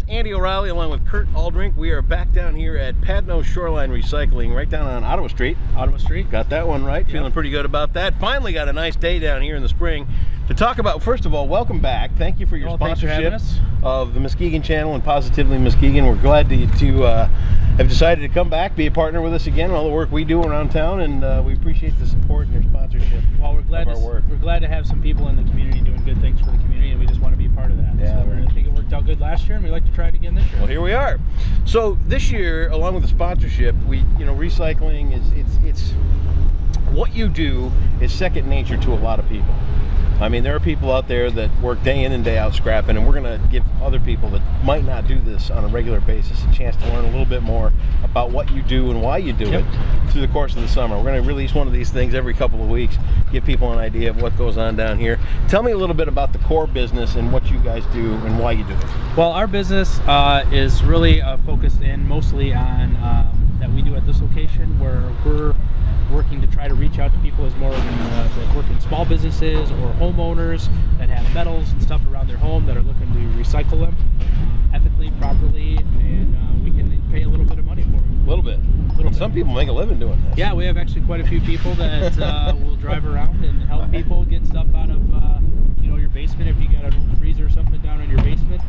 Andy O'Reilly along with Kurt Aldrink. We are back down here at Padno Shoreline Recycling, right down on Ottawa Street. Ottawa Street. Got that one right. Yep. Feeling pretty good about that. Finally got a nice day down here in the spring to talk about. First of all, welcome back. Thank you for your sponsorship of the Muskegon channel and Positively Muskegon. We're glad to have decided to come back, be a partner with us again, all the work we do around town, and we appreciate the support and your sponsorship. Well, we're glad we're glad to have some people in the community doing good things for the community, and we just want to be a part of that. Yeah, so I think it worked out good last year, and we'd like to try it again this year. Well, here we are. So this year, along with the sponsorship, recycling it's what you do is second nature to a lot of people. I mean, there are people out there that work day in and day out scrapping, and we're going to give other people that might not do this on a regular basis a chance to learn a little bit more about what you do and why you do it through the course of the summer. We're going to release one of these things every couple of weeks, give people an idea of what goes on down here. Tell me a little bit about the core business and what you guys do and why you do it. Well, our business is really focused in mostly on that we do at this location, where we're working to try to reach out to people as more that work in small businesses or homeowners that have metals and stuff around their home that are looking to recycle them ethically, properly, and we can pay a little bit of money for them. A little bit. Some people make a living doing this. Yeah, we have actually quite a few people that will drive around and help people get stuff out of your basement. If you got an old freezer or something down in your basement,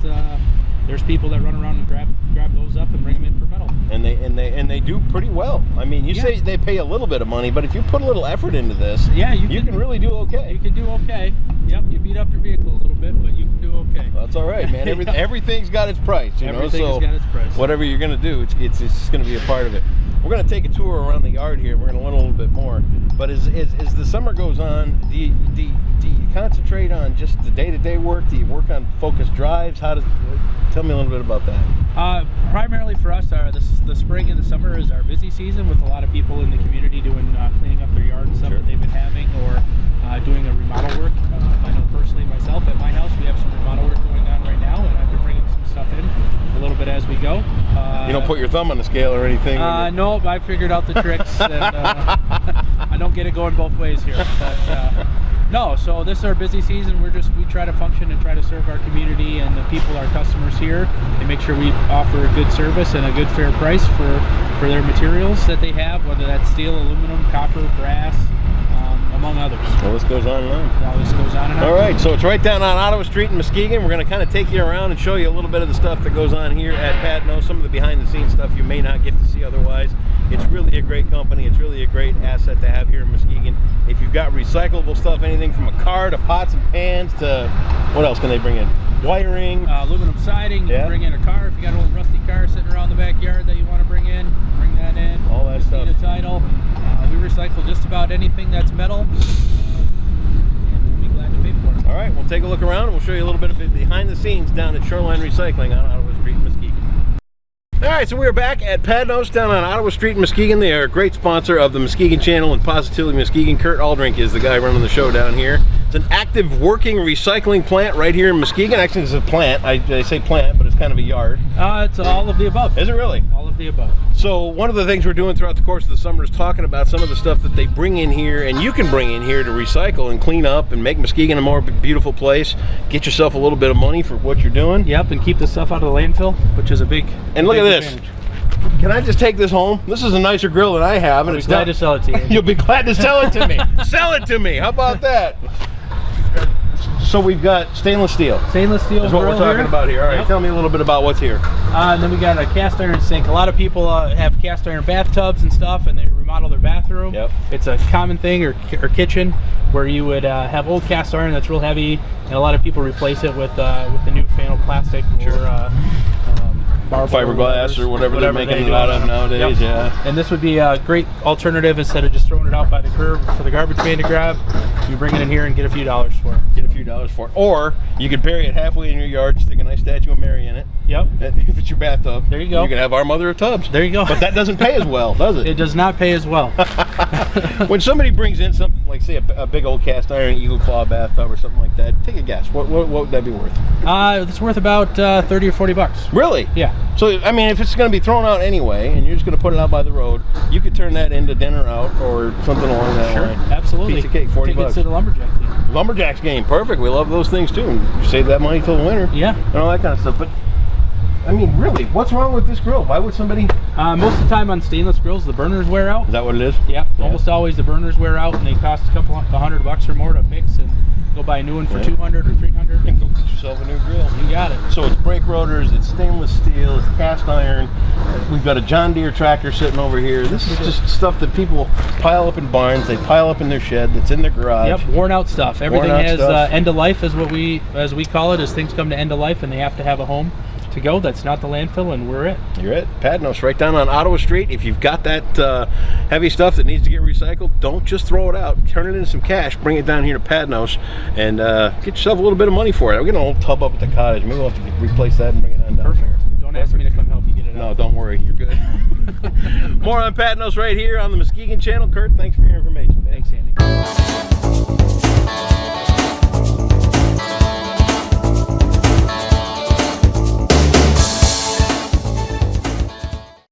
there's people that run around and grab those up and bring them in for metal. And they do pretty well. I mean, you say they pay a little bit of money, but if you put a little effort into this, you can really do okay. You can do okay. Yep, you beat up your vehicle a little bit, but you can do okay. That's all right, man. Everything's got its price, Everything's got its price. Whatever you're going to do, it's just going to be a part of it. We're going to take a tour around the yard here. We're going to learn a little bit more. But as the summer goes on, do you concentrate on just the day-to-day work? Do you work on focused drives? Tell me a little bit about that. Primarily for us, the spring and the summer is our busy season, with a lot of people in the community doing cleaning up their yard and stuff that they've been having, or doing a remodel work. I know personally myself at my house, we have some remodel work going on right now, and I've been bringing some stuff in a little bit as we go. You don't put your thumb on the scale or anything? No, I figured out the tricks, and I don't get it going both ways here. But, no, so this is our busy season. We try to function and try to serve our community and the people, our customers here, and make sure we offer a good service and a good fair price for their materials that they have, whether that's steel, aluminum, copper, brass, among others. Well, this goes on and on. Now this goes on and on. All right, so it's right down on Ottawa Street in Muskegon. We're going to kind of take you around and show you a little bit of the stuff that goes on here at Padno, some of the behind-the-scenes stuff you may not get to see otherwise. It's really a great company. It's really a great asset to have here in Muskegon. If you've got recyclable stuff, anything from a car to pots and pans to, what else can they bring in? Wiring. Aluminum siding. You can bring in a car. If you got an old rusty car sitting around the backyard that you want to bring that in. All that stuff. Need a title. We recycle just about anything that's metal. And we'll be glad to pay for it. All right, we'll take a look around and we'll show you a little bit of it behind the scenes down at Shoreline Recycling on Ottawa Street in Muskegon. All right, so we're back at Padnos down on Ottawa Street in Muskegon. They are a great sponsor of the Muskegon channel and Positively Muskegon. Kurt Aldrink is the guy running the show down here. It's an active working recycling plant right here in Muskegon. Actually, it's a plant. I say plant, but it's kind of a yard. It's all of the above. Is it really? All of the above. So one of the things we're doing throughout the course of the summer is talking about some of the stuff that they bring in here and you can bring in here to recycle and clean up and make Muskegon a more beautiful place. Get yourself a little bit of money for what you're doing. Yep, and keep the stuff out of the landfill, which is a big And look big at this. advantage. Can I just take this home? This is a nicer grill than I have, and I'll be glad to sell it to you. You'll be glad to sell it to me. Sell it to me. How about that? So we've got stainless steel. Stainless steel is what we're talking about here. All right, tell me a little bit about what's here. And then we got a cast iron sink. A lot of people have cast iron bathtubs and stuff, and they remodel their bathroom. Yep. It's a common thing, or kitchen, where you would have old cast iron that's real heavy, and a lot of people replace it with the new fanled plastic or fiberglass or whatever they're making it out of nowadays. Yeah. And this would be a great alternative instead of just throwing it out by the curb for the garbage man to grab. You bring it in here and get a few dollars for it. Get a few dollars for it. Or you could bury it halfway in your yard, stick a nice statue of Mary in it. Yep. If it's your bathtub. There you go. You can have our mother of tubs. There you go. But that doesn't pay as well, does it? It does not pay as well. When somebody brings in something like, say, a big old cast iron Eagle Claw bathtub or something like that, take a guess. What would that be worth? It's worth about 30 or 40 bucks. Really? Yeah. So, I mean, if it's going to be thrown out anyway, and you're just going to put it out by the road, you could turn that into dinner out or something along that line. Absolutely. Piece of cake, 40 bucks. Tickets to the Lumberjack game. Lumberjacks game, perfect. We love those things too. And you save that money till the winter. Yeah. And all that kind of stuff. But I mean, really, what's wrong with this grill? Why would somebody? Most of the time on stainless grills, the burners wear out. Is that what it is? Yep, almost always the burners wear out, and they cost a couple $100 or more to fix, and go buy a new one for 200 or 300. And go get yourself a new grill. You got it. So it's brake rotors, it's stainless steel, it's cast iron. We've got a John Deere tractor sitting over here. This is just stuff that people pile up in barns. They pile up in their shed that's in their garage. Yep, worn out stuff. Everything Worn out has stuff. end of life, as we call it, as things come to end of life, and they have to have a home to go. That's not the landfill, and we're it. You're it. Padnos, right down on Ottawa Street. If you've got that heavy stuff that needs to get recycled, don't just throw it out. Turn it into some cash. Bring it down here to Padnos and get yourself a little bit of money for it. We're getting an old tub up at the cottage. Maybe we'll have to replace that and bring it on down Perfect. here. Don't ask me to come help you get it No, out. don't worry. You're good. More on Padnos right here on the Muskegon Channel. Kurt, thanks for your information.